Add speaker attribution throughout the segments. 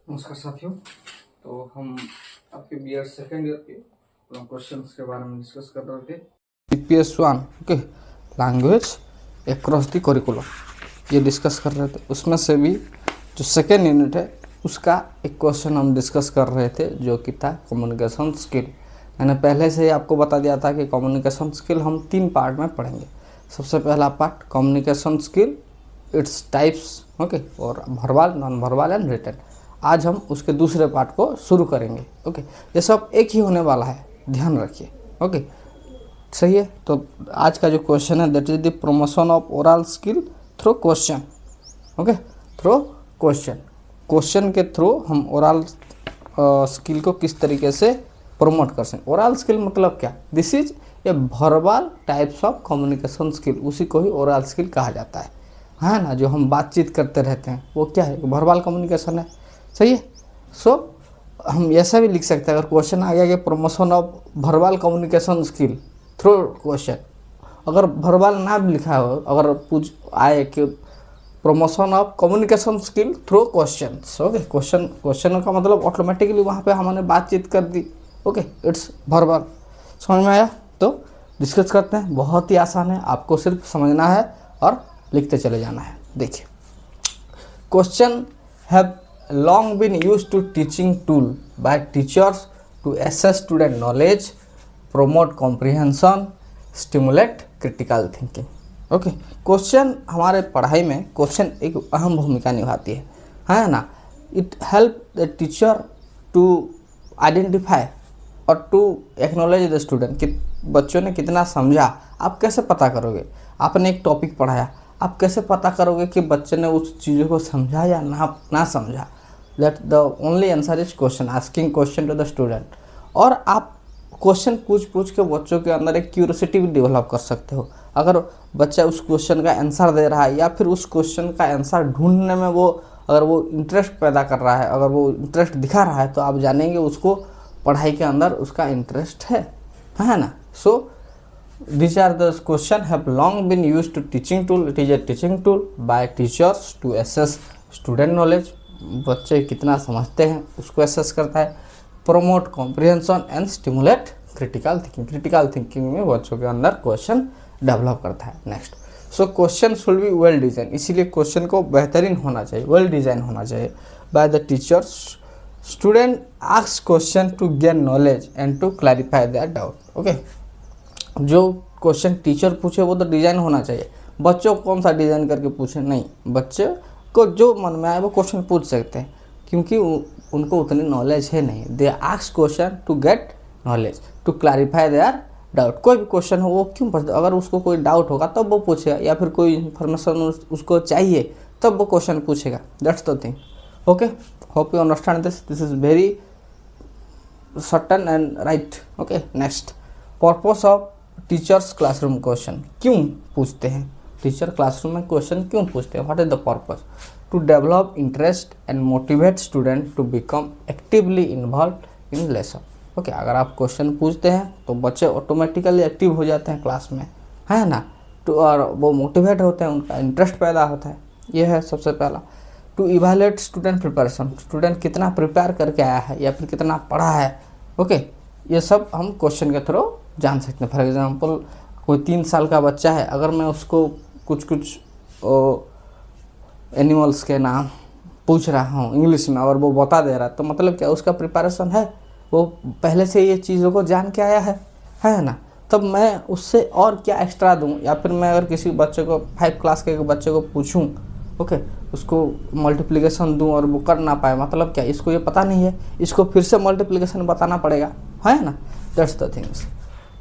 Speaker 1: नमस्कार साथियों। तो हम आपके बीएड सेकेंड ईयर के क्वेश्चंस के बारे में डिस्कस कर रहे थे। CPS1 okay, language across the curriculum, ये डिस्कस कर रहे थे। उसमें से भी जो सेकेंड यूनिट है उसका एक क्वेश्चन हम डिस्कस कर रहे थे जो कि था कम्युनिकेशन स्किल। मैंने पहले से ही आपको बता दिया था कि कम्युनिकेशन स्किल हम 3 पार्ट में पढ़ेंगे। सबसे पहला part communication skill, it's types okay, और verbal, non verbal and written. आज हम उसके दूसरे पार्ट को शुरू करेंगे। ओके, ये सब एक ही होने वाला है, ध्यान रखिए। ओके, सही है। तो आज का जो क्वेश्चन है that is the promotion of oral skill through question. Okay, through question, question के थ्रू हम ओरल स्किल को किस तरीके से प्रमोट कर सकते हैं। ओरल स्किल मतलब क्या? This is a verbal types of communication skill, उसी को ही ओरल स्किल कहा जाता है ना। जो हम बातचीत करते रहते हैं वो क्या है? वर्बल कम्युनिकेशन है, सही है। सो हम ऐसा भी लिख सकते हैं, अगर क्वेश्चन आ गया कि promotion of verbal communication skill through question, अगर वर्बल ना भी लिखा हो, अगर पूछ आए कि promotion of communication skill through question, okay, question का मतलब ऑटोमेटिकली वहाँ पे हमने बातचीत कर दी। Okay, it's verbal. समझ में आया? तो डिस्कस करते हैं। बहुत ही आसान है, आपको सिर्फ समझना है और लिखते चले जाना है। देखिए, question have long been used to teaching tool by teachers to assess student knowledge, promote comprehension, stimulate critical thinking. Okay, question हमारे पढ़ाई में क्वेश्चन एक अहम भूमिका निभाती है ना। It help the teacher to identify और टू एक्नॉलेज द स्टूडेंट कि बच्चों ने कितना समझा। आप कैसे पता करोगे? आपने एक टॉपिक पढ़ाया, आप कैसे पता करोगे कि बच्चे ने उस चीज़ों को समझा या ना समझा? That the only answer is question, asking question to the student. और आप क्वेश्चन पूछ के बच्चों के अंदर एक क्यूरियोसिटी भी डेवलप कर सकते हो। अगर बच्चा उस क्वेश्चन का आंसर दे रहा है या फिर उस क्वेश्चन का आंसर ढूंढने में अगर वो इंटरेस्ट पैदा कर रहा है, अगर वो इंटरेस्ट दिखा रहा है, तो आप जानेंगे उसको पढ़ाई के अंदर उसका इंटरेस्ट है ना। सो these are the question have long been used to teaching tool. It is a teaching tool by teachers to assess student knowledge. बच्चे कितना समझते हैं उसको assess करता है। promote comprehension and stimulate critical thinking. critical thinking में बच्चों के अंदर क्वेश्चन डेवलप करता है। Next, so question should be well design, इसीलिए क्वेश्चन को बेहतरीन होना चाहिए, वेल डिजाइन होना चाहिए। By the teachers student ask question to gain knowledge and to clarify their doubt. Okay, जो क्वेश्चन टीचर पूछे वो तो डिज़ाइन होना चाहिए। बच्चों को कौन सा डिज़ाइन करके पूछे? नहीं, बच्चे को जो मन में आए वो क्वेश्चन पूछ सकते हैं, क्योंकि उनको उतनी नॉलेज है नहीं। They ask question to get knowledge, to clarify their doubt. कोई भी क्वेश्चन हो वो क्यों पूछते? अगर उसको कोई डाउट होगा तब वो पूछेगा, या फिर कोई इन्फॉर्मेशन उसको चाहिए तब वो क्वेश्चन पूछेगा। That's the thing. Okay, hope you understand this is very certain and right. Okay, next, purpose of teachers classroom question. क्यों पूछते हैं टीचर क्लासरूम में क्वेश्चन? क्यों पूछते हैं? What is the purpose? To develop interest and motivate student to become actively involve in lesson. Okay, अगर आप question पूछते हैं तो बच्चे ऑटोमेटिकली एक्टिव हो जाते हैं क्लास में, है ना। तो और वो मोटिवेट होते हैं, उनका इंटरेस्ट पैदा होता है। ये है सबसे पहला। To evaluate student preparation, student कितना प्रिपेयर करके आया है या फिर कितना पढ़ा है। ओके, ये सब हम क्वेश्चन के थ्रू जान सकते हैं। फॉर एग्जांपल, कोई 3 साल का बच्चा है, अगर मैं उसको कुछ एनिमल्स के नाम पूछ रहा हूँ इंग्लिश में और वो बता दे रहा है, तो मतलब क्या उसका प्रिपरेशन है, वो पहले से ये चीज़ों को जान के आया है ना। तब मैं उससे और क्या एक्स्ट्रा दूँ? या फिर मैं अगर किसी बच्चे को 5 क्लास के बच्चे को पूछूँ, ओके, उसको मल्टीप्लिकेशन दूँ और वो कर ना पाए, मतलब क्या इसको ये पता नहीं है, इसको फिर से मल्टीप्लिकेशन बताना पड़ेगा, है ना। That's the things.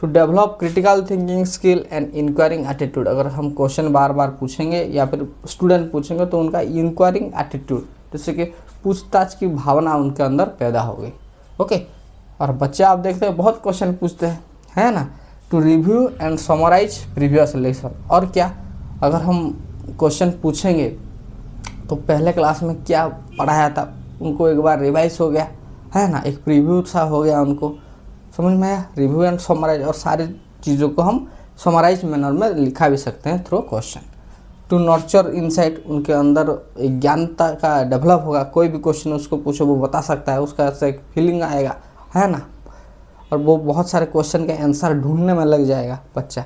Speaker 1: To develop critical thinking skill and inquiring attitude, अगर हम क्वेश्चन बार बार पूछेंगे या फिर स्टूडेंट पूछेंगे तो उनका इंक्वायरिंग एटीट्यूड, जैसे कि पूछताछ की भावना उनके अंदर पैदा होगी। ओके, और बच्चे आप देखते हैं बहुत क्वेश्चन पूछते हैं, है ना। To review and summarise previous lesson, और क्या, अगर हम क्वेश्चन पूछेंगे तो पहले क्लास में क्या पढ़ाया था उनको एक बार रिवाइज हो गया, है ना, एक प्रीव्यू सा हो गया उनको, समझ में आया। रिव्यू एंड समराइज, और सारी चीज़ों को हम समराइज मैनर में लिखा भी सकते हैं through question. To nurture insight, उनके अंदर ज्ञानता का डेवलप होगा, कोई भी क्वेश्चन उसको पूछो वो बता सकता है, उसका ऐसा एक फीलिंग आएगा, है ना, और वो बहुत सारे क्वेश्चन के आंसर ढूंढने में लग जाएगा बच्चा।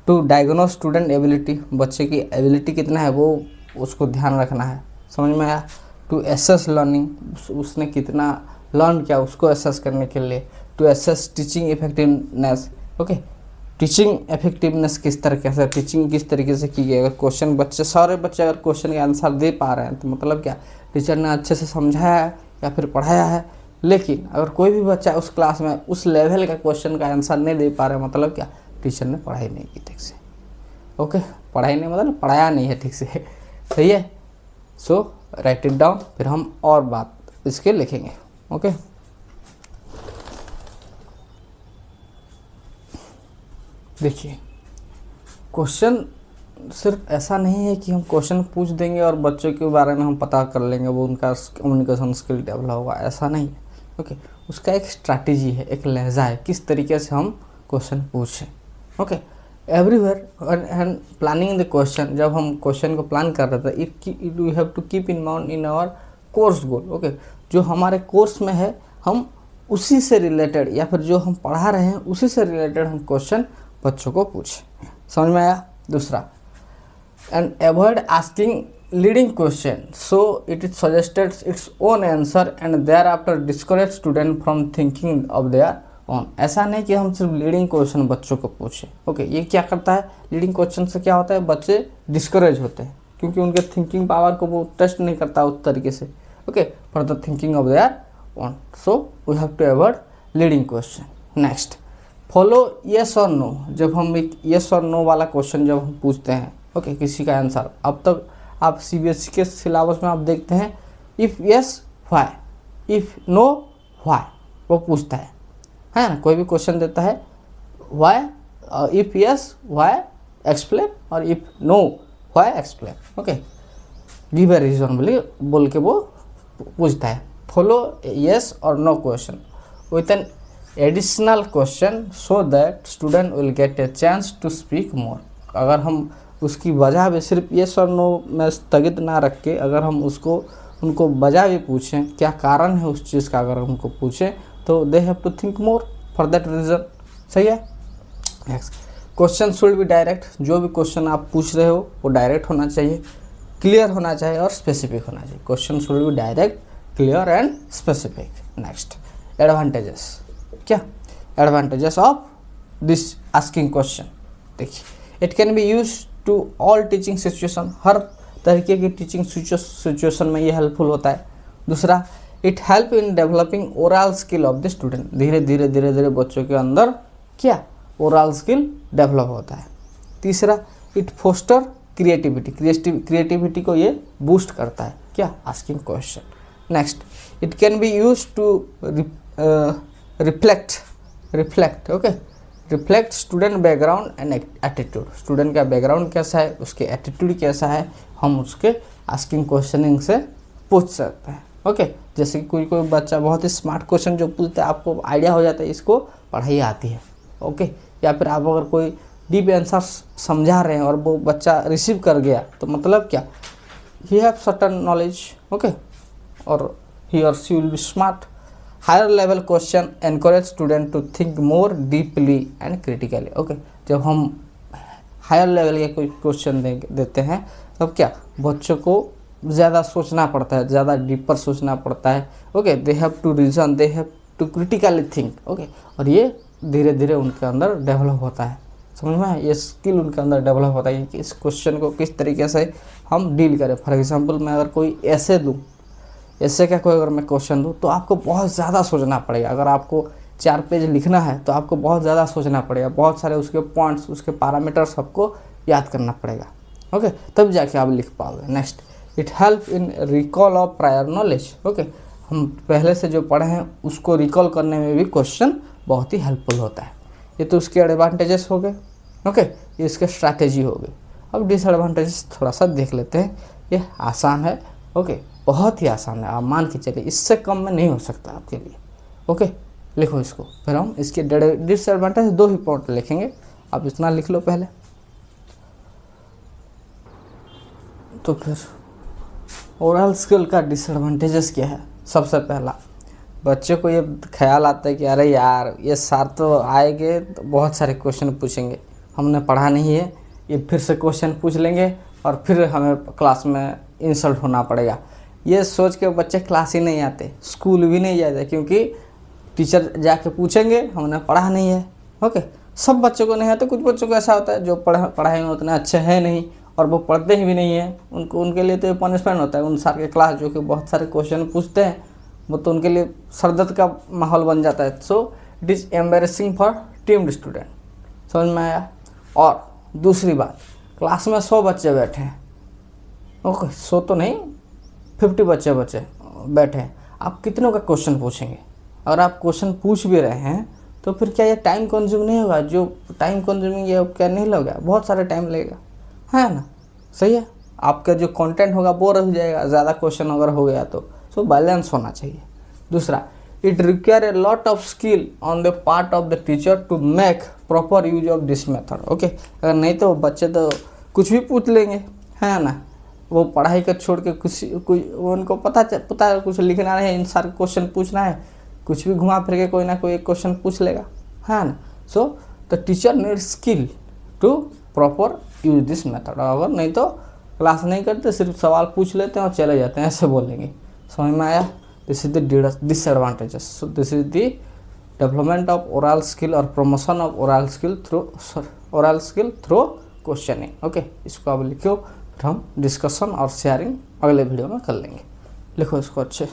Speaker 1: टू डायग्नोस स्टूडेंट एबिलिटी, बच्चे की एबिलिटी कितना है वो उसको ध्यान रखना है, समझ में आया। टू एसेस लर्निंग, उसने कितना लर्न किया उसको एसेस करने के लिए। To assess teaching effectiveness, okay, teaching effectiveness किस तरीके से, टीचिंग किस तरीके से की गई। अगर क्वेश्चन बच्चे सारे बच्चे अगर क्वेश्चन का आंसर दे पा रहे हैं तो मतलब क्या, टीचर ने अच्छे से समझाया है या फिर पढ़ाया है। लेकिन अगर कोई भी बच्चा उस क्लास में उस लेवल का क्वेश्चन का आंसर नहीं दे पा रहा है, मतलब क्या, टीचर ने पढ़ाई नहीं की ठीक से, ओके, पढ़ाई नहीं मतलब पढ़ाया नहीं है ठीक से, सही है। सो राइट इट डाउन, फिर हम और बात इसके लिखेंगे, ओके। देखिए क्वेश्चन सिर्फ ऐसा नहीं है कि हम क्वेश्चन पूछ देंगे और बच्चों के बारे में हम पता कर लेंगे, वो उनका कम्युनिकेशन स्किल डेवलप होगा, ऐसा नहीं है, ओके। उसका एक स्ट्रैटेजी है, एक लहजा है, किस तरीके से हम क्वेश्चन पूछें, okay. Everywhere and planning the question, जब हम क्वेश्चन को प्लान कर रहे थे, it we have to keep in mind in our course goal, okay. जो हमारे कोर्स में है हम उसी से रिलेटेड या फिर जो हम पढ़ा रहे हैं उसी से रिलेटेड हम क्वेश्चन बच्चों को पूछें, समझ में आया। दूसरा, and avoid asking leading question, so it is suggested its own answer and thereafter discourage student from thinking of their own. ऐसा नहीं कि हम सिर्फ लीडिंग क्वेश्चन बच्चों को पूछें, ओके। ये क्या करता है, लीडिंग क्वेश्चन से क्या होता है, बच्चे डिस्करेज होते हैं क्योंकि उनके थिंकिंग पावर को वो टेस्ट नहीं करता उस तरीके से, okay, for the thinking of their own. So we have to avoid leading question. Next, follow yes और नो, जब हम एक येस और नो वाला क्वेश्चन जब हम पूछते हैं, ओके, किसी का आंसर, अब तक आप सीबीएसई के सिलेबस में आप देखते हैं if yes why, if no why, वो पूछता है ना, कोई भी क्वेश्चन देता है why, if yes why explain, और if no why explain, okay, give a reason बोल के वो पूछता है। फॉलो येस और no question with an additional question so that student will get a chance to speak more. अगर हम उसकी वजह भी सिर्फ येस और नो में स्थगित ना रख के अगर हम उनको वजह भी पूछें, क्या कारण है उस चीज़ का, अगर उनको पूछें तो they have to think more for that reason, सही है। Next, question should be direct, जो भी क्वेश्चन आप पूछ रहे हो वो डायरेक्ट होना चाहिए, क्लियर होना चाहिए और स्पेसिफिक होना चाहिए। Question should be direct, clear and specific. Next, advantages, क्या advantages of this asking question, देखिए, it can be use to all teaching situation, हर तरीके की टीचिंग सिचुएशन में ये हेल्पफुल होता है। दूसरा, it help in developing oral skill of the student, धीरे धीरे बच्चों के अंदर क्या ओरल स्किल डेवलप होता है। तीसरा, इट फोस्टर क्रिएटिविटी को ये बूस्ट करता है, क्या, asking question. Next, it can be use to reflect, okay, reflect student background and attitude, student का बैकग्राउंड कैसा है, उसके एटीट्यूड कैसा है, हम उसके आस्किंग क्वेश्चनिंग से पूछ सकते हैं, ओके। जैसे कि कोई बच्चा बहुत ही स्मार्ट क्वेश्चन जो पूछता है, आपको आइडिया हो जाता है इसको पढ़ाई आती है, ओके, या फिर आप अगर कोई डीप आंसर समझा रहे हैं और वो बच्चा रिसीव कर गया तो मतलब क्या, he have certain knowledge, okay, और ही और she will be smart. Higher level question encourage student to think more deeply and critically, okay. जब हम हायर लेवल के कोई क्वेश्चन देते हैं तब क्या, बच्चों को ज़्यादा सोचना पड़ता है, ज़्यादा डीपर सोचना पड़ता है, okay, they have to reason, they have to critically think, okay, और ये धीरे धीरे उनके अंदर डेवलप होता है, समझ में, ये स्किल उनके अंदर डेवलप होता है कि इस क्वेश्चन को किस तरीके से हम डील करें। फॉर एग्जांपल, मैं अगर कोई ऐसे दूँ, ऐसे क्या कोई अगर मैं क्वेश्चन दूँ तो आपको बहुत ज़्यादा सोचना पड़ेगा। अगर आपको 4 पेज लिखना है तो आपको बहुत ज़्यादा सोचना पड़ेगा, बहुत सारे उसके पॉइंट्स, उसके पैरामीटर्स सबको याद करना पड़ेगा, ओके, तब जाके आप लिख पाओगे। Next, it help in recall of prior knowledge, okay, हम पहले से जो पढ़े हैं उसको रिकॉल करने में भी क्वेश्चन बहुत ही हेल्पफुल होता है। ये तो उसके एडवांटेजेस हो गए, ओके, ये इसके स्ट्रैटेजी हो गई। अब डिसएडवांटेजेस थोड़ा सा देख लेते हैं। ये आसान है, ओके, बहुत ही आसान है, आप मान के चलिए इससे कम में नहीं हो सकता आपके लिए, ओके। लिखो इसको, फिर हम इसके डिसएडवांटेज 2 ही पॉइंट लिखेंगे, आप इतना लिख लो पहले। तो फिर ओरल स्किल का डिसएडवांटेजेस क्या है? सबसे पहला, बच्चे को ये ख्याल आता है कि अरे यार ये सर तो आएंगे तो बहुत सारे क्वेश्चन पूछेंगे, हमने पढ़ा नहीं है, ये फिर से क्वेश्चन पूछ लेंगे और फिर हमें क्लास में इंसल्ट होना पड़ेगा। ये सोच के बच्चे क्लास ही नहीं आते, स्कूल भी नहीं जाते, क्योंकि टीचर जाके पूछेंगे हमने पढ़ा नहीं है। ओके, सब बच्चों को नहीं आता, कुछ बच्चों को ऐसा होता है जो पढ़ाई में उतने अच्छे हैं नहीं और वो पढ़ते ही भी नहीं है, उनके लिए तो ये पनिशमेंट होता है। उन सर के क्लास जो कि बहुत सारे क्वेश्चन पूछते हैं, वो तो उनके लिए सरदर्द का माहौल बन जाता है। So it is embarrassing for teemed student. समझ में आया? और दूसरी बात, क्लास में 100 बच्चे बैठे हैं, ओके 100 तो नहीं 50 बच्चे बैठे हैं, आप कितनों का क्वेश्चन पूछेंगे? अगर आप क्वेश्चन पूछ भी रहे हैं तो फिर क्या ये टाइम कंज्यूम नहीं होगा? जो टाइम कंज्यूमिंग ये क्या नहीं लगेगा? बहुत सारे टाइम लगेगा, है ना? सही है, आपका जो कंटेंट होगा वो रह जाएगा, ज़्यादा क्वेश्चन अगर हो गया तो। सो बैलेंस होना चाहिए। दूसरा, it require a lot of skill on the part of the teacher to make proper use of this method. Okay, अगर नहीं तो बच्चे तो कुछ भी पूछ लेंगे, है ना? वो पढ़ाई कर छोड़ के कोई उनको पता है कुछ लिखना है, इन सारे क्वेश्चन पूछना है, कुछ भी घुमा फिर के कोई ना कोई एक क्वेश्चन पूछ लेगा, है ना? So the teacher need skill to proper use this method. अगर नहीं तो क्लास नहीं करते, सिर्फ सवाल पूछ लेते हैं और चले जाते हैं, ऐसे बोलेंगे। समझ में आया? This is the disadvantages. So this is the development of oral skill और promotion of oral skill through questioning. Okay, इसको आप लिखो, फिर हम डिस्कशन और शेयरिंग अगले वीडियो में कर लेंगे। लिखो इसको अच्छे।